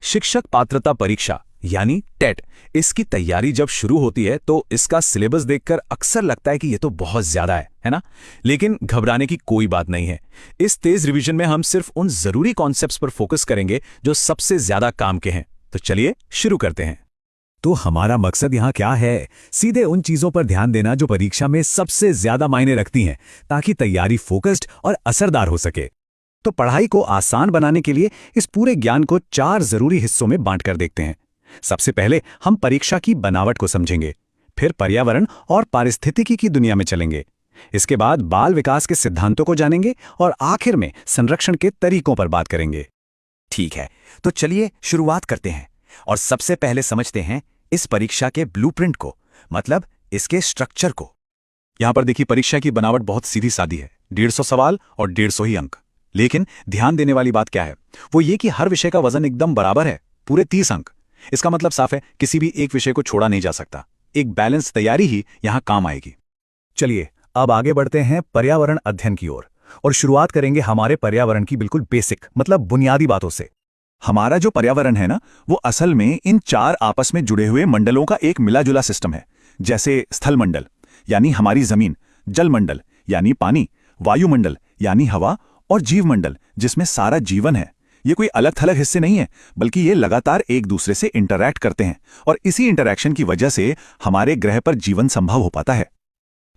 शिक्षक पात्रता परीक्षा यानी टेट, इसकी तैयारी जब शुरू होती है तो इसका सिलेबस देखकर अक्सर लगता है कि ये तो बहुत ज्यादा है ना? लेकिन घबराने की कोई बात नहीं है। इस तेज रिवीजन में हम सिर्फ उन जरूरी कॉन्सेप्ट्स पर फोकस करेंगे जो सबसे ज्यादा काम के हैं। तो चलिए शुरू करते हैं। तो हमारा मकसद यहाँ क्या है? सीधे उन चीजों पर ध्यान देना जो परीक्षा में सबसे ज्यादा मायने रखती हैं, ताकि तैयारी फोकस्ड और असरदार हो सके। तो पढ़ाई को आसान बनाने के लिए इस पूरे ज्ञान को 4 जरूरी हिस्सों में बांटकर देखते हैं। सबसे पहले हम परीक्षा की बनावट को समझेंगे, फिर पर्यावरण और पारिस्थितिकी की दुनिया में चलेंगे, इसके बाद बाल विकास के सिद्धांतों को जानेंगे और आखिर में संरक्षण के तरीकों पर बात करेंगे। ठीक है, तो चलिए शुरुआत करते हैं और सबसे पहले समझते हैं इस परीक्षा के ब्लूप्रिंट को, मतलब इसके स्ट्रक्चर को। यहां पर देखिए, परीक्षा की बनावट बहुत सीधी सादी है, 150 सवाल और 150 ही अंक। लेकिन ध्यान देने वाली बात क्या है, वो ये कि हर विषय का वजन एकदम बराबर है, पूरे 30 अंक। इसका मतलब साफ है, किसी भी एक विषय को छोड़ा नहीं जा सकता। एक बैलेंस तैयारी ही यहां काम आएगी। चलिए अब आगे बढ़ते हैं पर्यावरण अध्ययन की ओर, और शुरुआत करेंगे हमारे पर्यावरण की बिल्कुल बेसिक, मतलब बुनियादी बातों से। हमारा जो पर्यावरण है ना, वो असल में इन 4 आपस में जुड़े हुए मंडलों का एक मिलाजुला सिस्टम है। जैसे स्थल मंडल यानी हमारी जमीन, जल मंडल यानी पानी, वायुमंडल यानी हवा, और जीव मंडल जिसमें सारा जीवन है। ये कोई अलग थलग हिस्से नहीं है, बल्कि ये लगातार एक दूसरे से इंटरैक्ट करते हैं, और इसी इंटरैक्शन की वजह से हमारे ग्रह पर जीवन संभव हो पाता है।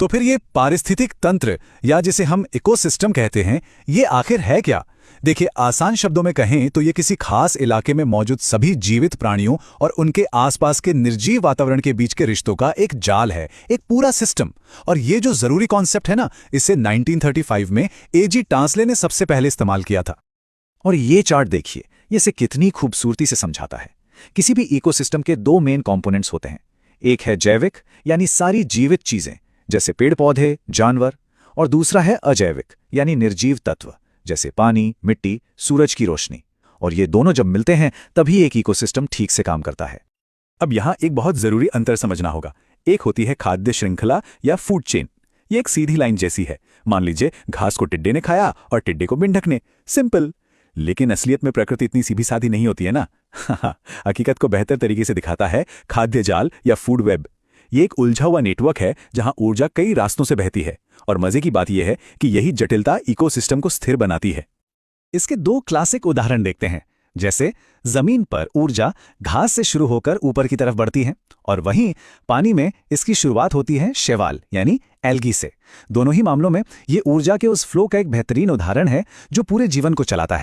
तो फिर ये पारिस्थितिक तंत्र, या जिसे हम इकोसिस्टम कहते हैं, ये आखिर है क्या? देखिए, आसान शब्दों में कहें तो ये किसी खास इलाके में मौजूद सभी जीवित प्राणियों और उनके आसपास के निर्जीव वातावरण के बीच के रिश्तों का एक जाल है, एक पूरा सिस्टम। और ये जो जरूरी कॉन्सेप्ट है ना, इसे 1935 में एजी टांसले ने सबसे पहले इस्तेमाल किया था। और ये चार्ट देखिए, ये इसे कितनी खूबसूरती से समझाता है। किसी भी इकोसिस्टम के 2 मेन कंपोनेंट्स होते हैं। एक है जैविक यानी सारी जीवित चीजें जैसे पेड़ पौधे, जानवर, और दूसरा है अजैविक यानी निर्जीव तत्व जैसे पानी, मिट्टी, सूरज की रोशनी। और ये दोनों जब मिलते हैं तभी एक इकोसिस्टम ठीक से काम करता है। अब यहाँ एक बहुत जरूरी अंतर समझना होगा। एक होती है खाद्य श्रृंखला या फूड चेन। ये एक सीधी लाइन जैसी है। मान लीजिए, घास को टिड्डे ने खाया और टिड्डे को मेंढक ने, सिंपल। लेकिन असलियत में प्रकृति इतनी सीधी सादी नहीं होती है ना। हकीकत को बेहतर तरीके से दिखाता है खाद्य जाल या फूड वेब। ये एक उलझा हुआ नेटवर्क है जहां ऊर्जा कई रास्तों से बहती है, और मजे की बात यह है कि यही जटिलता इकोसिस्टम को स्थिर बनाती है। इसके 2 क्लासिक उदाहरण देखते हैं। जैसे जमीन पर ऊर्जा घास से शुरू होकर ऊपर की तरफ बढ़ती है, और वहीं पानी में इसकी शुरुआत होती है शैवाल यानी एल्गी से। दोनों ही मामलों में ये ऊर्जा के उस फ्लो का एक बेहतरीन उदाहरण है जो पूरे जीवन को चलाता है।